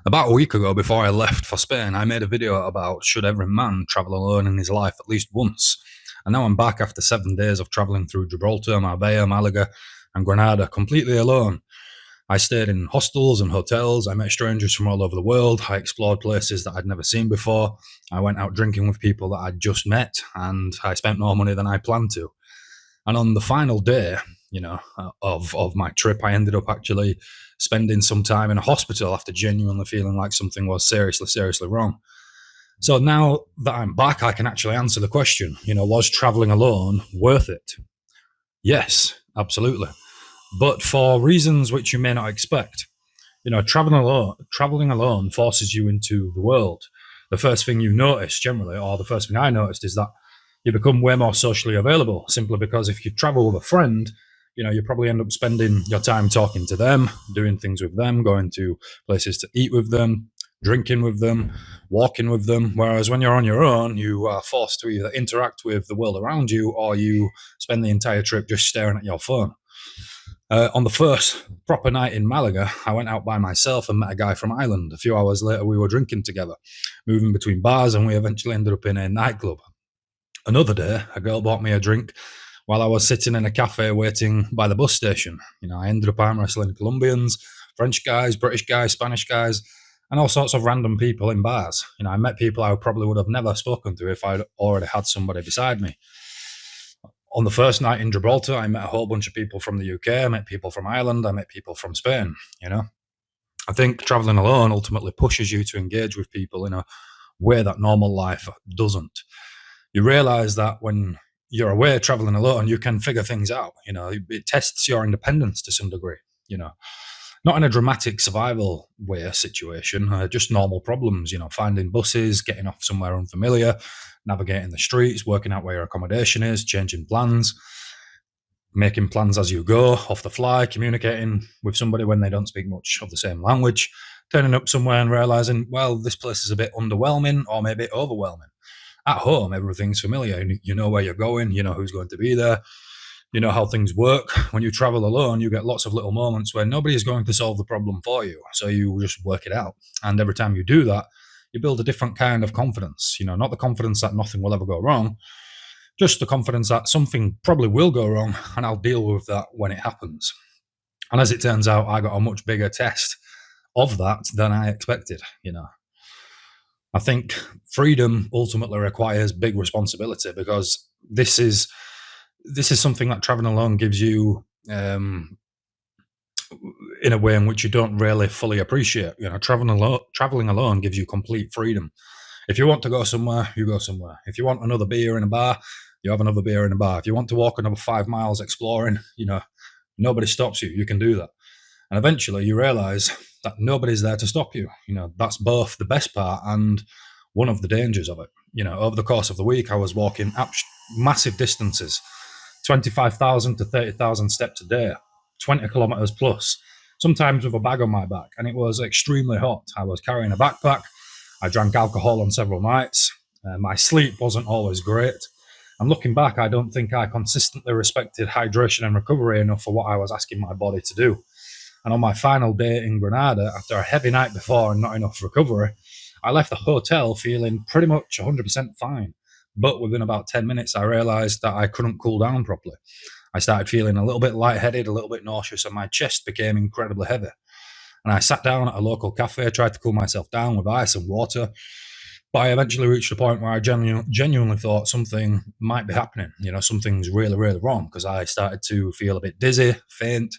About a week ago, before I left for Spain, I made a video about should every man travel alone in his life at least once. And now I'm back after 7 days of travelling through Gibraltar, Marbella, Malaga and Granada completely alone. I stayed in hostels and hotels, I met strangers from all over the world, I explored places that I'd never seen before, I went out drinking with people that I'd just met, and I spent more money than I planned to. And on the final day, of my trip, I ended up actually spending some time in a hospital after genuinely feeling like something was seriously wrong. So now that I'm back, I can actually answer the question, was traveling alone worth it? Yes, absolutely. But for reasons which you may not expect. Traveling alone forces you into the world. The first thing you notice generally, or the first thing I noticed, is that you become way more socially available, simply because if you travel with a friend, you probably end up spending your time talking to them, doing things with them, going to places to eat with them, drinking with them, walking with them. Whereas when you're on your own, you are forced to either interact with the world around you, or you spend the entire trip just staring at your phone. On the first proper night in Malaga, I went out by myself and met a guy from Ireland. A few hours later, we were drinking together, moving between bars, and we eventually ended up in a nightclub. Another day, a girl bought me a drink while I was sitting in a cafe waiting by the bus station. I ended up arm wrestling Colombians, French guys, British guys, Spanish guys, and all sorts of random people in bars. I met people I probably would have never spoken to if I'd already had somebody beside me. On the first night in Gibraltar, I met a whole bunch of people from the UK, I met people from Ireland, I met people from Spain. I think traveling alone ultimately pushes you to engage with people in a way that normal life doesn't. You realize that when you're away traveling alone, you can figure things out. It tests your independence to some degree, not in a dramatic survival way situation, just normal problems, finding buses, getting off somewhere unfamiliar, navigating the streets, working out where your accommodation is, changing plans, making plans as you go, off the fly, communicating with somebody when they don't speak much of the same language, turning up somewhere and realizing, well, this place is a bit underwhelming or maybe overwhelming. At home, everything's familiar. You know where you're going, you know who's going to be there, you know how things work. When you travel alone, you get lots of little moments where nobody is going to solve the problem for you. So you just work it out. And every time you do that, you build a different kind of confidence. Not the confidence that nothing will ever go wrong, just the confidence that something probably will go wrong, and I'll deal with that when it happens. And as it turns out, I got a much bigger test of that than I expected. I think freedom ultimately requires big responsibility, because this is something that traveling alone gives you in a way in which you don't really fully appreciate. Traveling alone gives you complete freedom. If you want to go somewhere, you go somewhere. If you want another beer in a bar, you have another beer in a bar. If you want to walk another 5 miles exploring, nobody stops you. You can do that. And eventually you realize that nobody's there to stop you. That's both the best part and one of the dangers of it. Over the course of the week, I was walking massive distances, 25,000 to 30,000 steps a day, 20 kilometers plus, sometimes with a bag on my back. And it was extremely hot. I was carrying a backpack. I drank alcohol on several nights. My sleep wasn't always great. And looking back, I don't think I consistently respected hydration and recovery enough for what I was asking my body to do. And on my final day in Granada, after a heavy night before and not enough recovery, I left the hotel feeling pretty much 100% fine. But within about 10 minutes, I realized that I couldn't cool down properly. I started feeling a little bit lightheaded, a little bit nauseous, and my chest became incredibly heavy. And I sat down at a local cafe, tried to cool myself down with ice and water. But I eventually reached a point where I genuinely thought something might be happening. Something's really wrong, because I started to feel a bit dizzy, faint,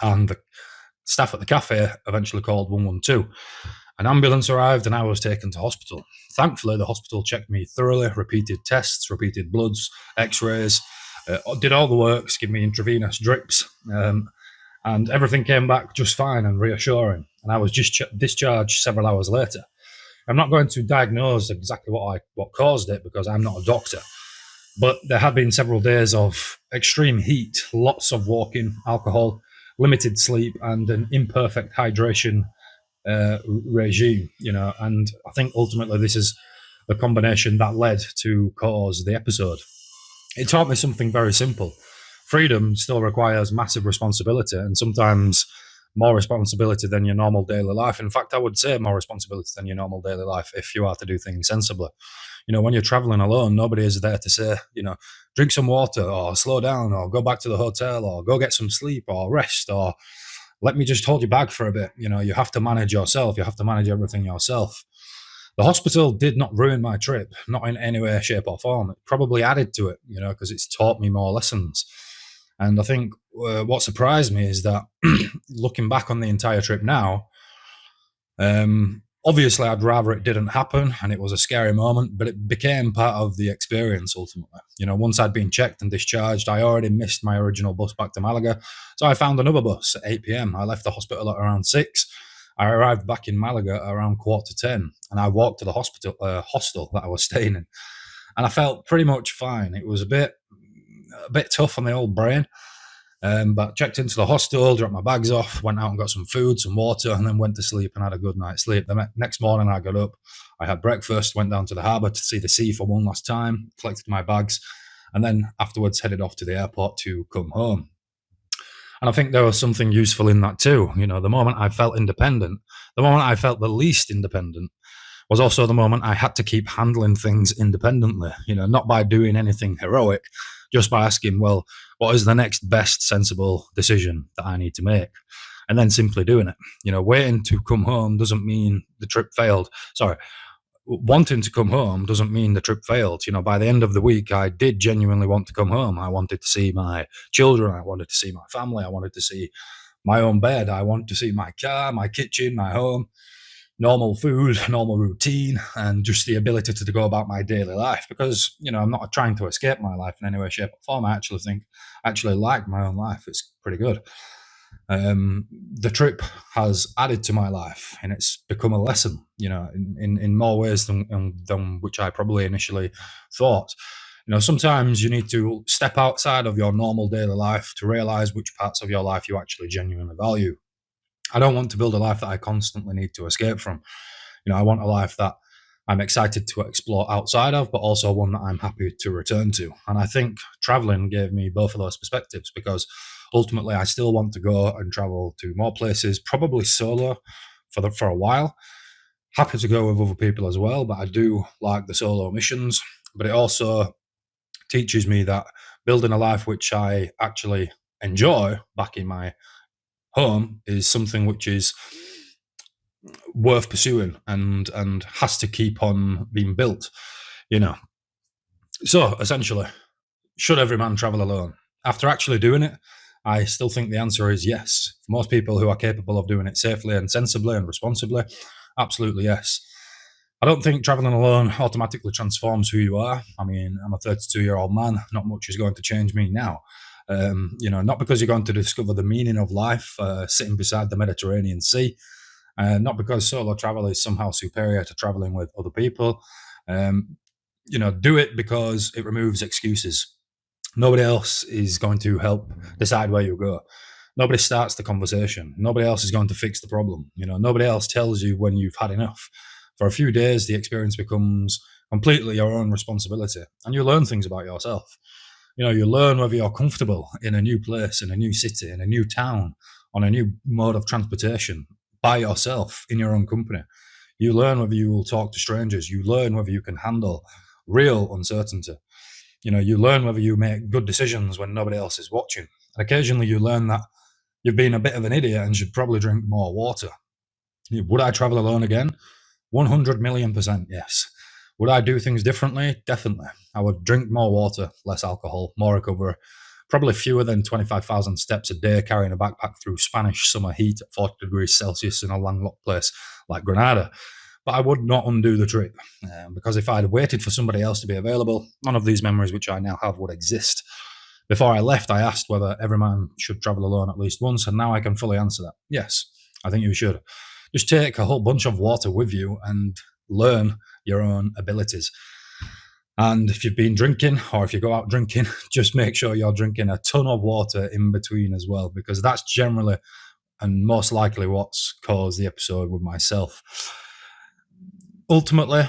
and the staff at the cafe eventually called 112. An ambulance arrived and I was taken to hospital. Thankfully, the hospital checked me thoroughly, repeated tests, repeated bloods, x-rays, did all the works, gave me intravenous drips, and everything came back just fine and reassuring. And I was just discharged several hours later. I'm not going to diagnose exactly what caused it, because I'm not a doctor. But there had been several days of extreme heat, lots of walking, alcohol, limited sleep, and an imperfect hydration regime. And I think ultimately this is the combination that led to cause the episode. It taught me something very simple. Freedom still requires massive responsibility, and sometimes more responsibility than your normal daily life. In fact, I would say more responsibility than your normal daily life if you are to do things sensibly. When you're traveling alone, nobody is there to say, drink some water or slow down or go back to the hotel or go get some sleep or rest or let me just hold your bag for a bit. You have to manage yourself. You have to manage everything yourself. The hospital did not ruin my trip, not in any way, shape, or form. It probably added to it, because it's taught me more lessons. And I think what surprised me is that looking back on the entire trip now, obviously I'd rather it didn't happen and it was a scary moment, but it became part of the experience ultimately. Once I'd been checked and discharged, I already missed my original bus back to Malaga. So I found another bus at 8 p.m. I left the hospital at around 6. I arrived back in Malaga at around 9:45, and I walked to the hostel that I was staying in, and I felt pretty much fine. It was a bit tough on the old brain, but checked into the hostel, dropped my bags off, went out and got some food, some water, and then went to sleep and had a good night's sleep. The next morning I got up, I had breakfast, went down to the harbour to see the sea for one last time, collected my bags, and then afterwards headed off to the airport to come home. And I think there was something useful in that too. The moment I felt independent, the moment I felt the least independent was also the moment I had to keep handling things independently, not by doing anything heroic, just by asking, well, what is the next best sensible decision that I need to make? And then simply doing it. Waiting to come home doesn't mean the trip failed. Sorry. Wanting to come home doesn't mean the trip failed. By the end of the week, I did genuinely want to come home. I wanted to see my children. I wanted to see my family. I wanted to see my own bed. I wanted to see my car, my kitchen, my home, normal food, normal routine, and just the ability to go about my daily life. Because, I'm not trying to escape my life in any way, shape, or form. I actually like my own life. It's pretty good. The trip has added to my life and it's become a lesson, in more ways than which I probably initially thought. Sometimes you need to step outside of your normal daily life to realize which parts of your life you actually genuinely value. I don't want to build a life that I constantly need to escape from. I want a life that I'm excited to explore outside of, but also one that I'm happy to return to. And I think traveling gave me both of those perspectives because ultimately I still want to go and travel to more places, probably solo for a while. Happy to go with other people as well, but I do like the solo missions. But it also teaches me that building a life which I actually enjoy back in my home is something which is worth pursuing and has to keep on being built. So essentially, should every man travel alone? After actually doing it, I still think the answer is yes. For most people who are capable of doing it safely and sensibly and responsibly, absolutely yes. I don't think traveling alone automatically transforms who you are. I mean, I'm a 32-year-old man. Not much is going to change me now. Not because you're going to discover the meaning of life sitting beside the Mediterranean Sea. Not because solo travel is somehow superior to traveling with other people. Do it because it removes excuses. Nobody else is going to help decide where you go. Nobody starts the conversation. Nobody else is going to fix the problem. Nobody else tells you when you've had enough. For a few days, the experience becomes completely your own responsibility, and you learn things about yourself. You learn whether you're comfortable in a new place, in a new city, in a new town, on a new mode of transportation, by yourself, in your own company. You learn whether you will talk to strangers. You learn whether you can handle real uncertainty. You learn whether you make good decisions when nobody else is watching. And occasionally you learn that you've been a bit of an idiot and should probably drink more water. Would I travel alone again? 100 million% yes. Would I do things differently? Definitely. I would drink more water, less alcohol, more recovery, probably fewer than 25,000 steps a day carrying a backpack through Spanish summer heat at 40 degrees Celsius in a landlocked place like Granada. But I would not undo the trip because if I had waited for somebody else to be available, none of these memories which I now have would exist. Before I left, I asked whether every man should travel alone at least once, and now I can fully answer that. Yes, I think you should. Just take a whole bunch of water with you and learn your own abilities. And if you've been drinking or if you go out drinking, just make sure you're drinking a ton of water in between as well, because that's generally and most likely what's caused the episode with myself. Ultimately,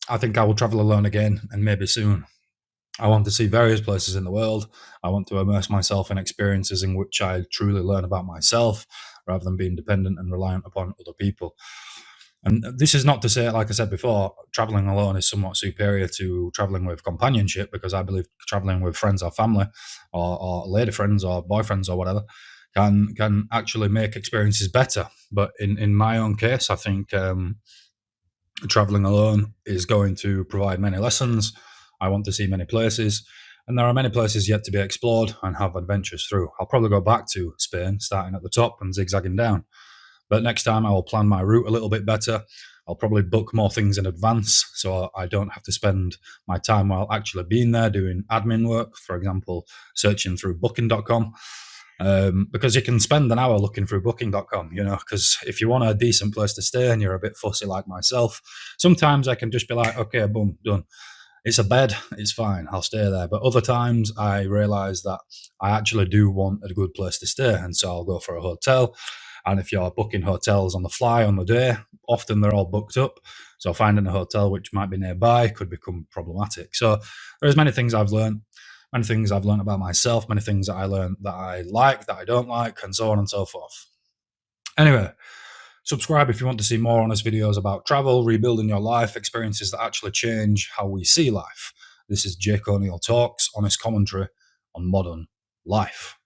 I think I will travel alone again, and maybe soon. I want to see various places in the world. I want to immerse myself in experiences in which I truly learn about myself rather than being dependent and reliant upon other people. And this is not to say, like I said before, traveling alone is somewhat superior to traveling with companionship, because I believe traveling with friends or family, or lady friends or boyfriends or whatever, can actually make experiences better. But in my own case, I think traveling alone is going to provide many lessons. I want to see many places, and there are many places yet to be explored and have adventures through. I'll probably go back to Spain, starting at the top and zigzagging down. But next time I will plan my route a little bit better. I'll probably book more things in advance so I don't have to spend my time while actually being there doing admin work, for example, searching through booking.com. Because you can spend an hour looking through booking.com, because if you want a decent place to stay and you're a bit fussy like myself, sometimes I can just be like, okay, boom, done. It's a bed, it's fine, I'll stay there. But other times I realize that I actually do want a good place to stay, and so I'll go for a hotel. And if you're booking hotels on the fly on the day, often they're all booked up. So finding a hotel which might be nearby could become problematic. So there's many things I've learned about myself, many things that I learned that I like, that I don't like, and so on and so forth. Anyway, subscribe if you want to see more honest videos about travel, rebuilding your life, experiences that actually change how we see life. This is Jake O'Neill Talks, honest commentary on modern life.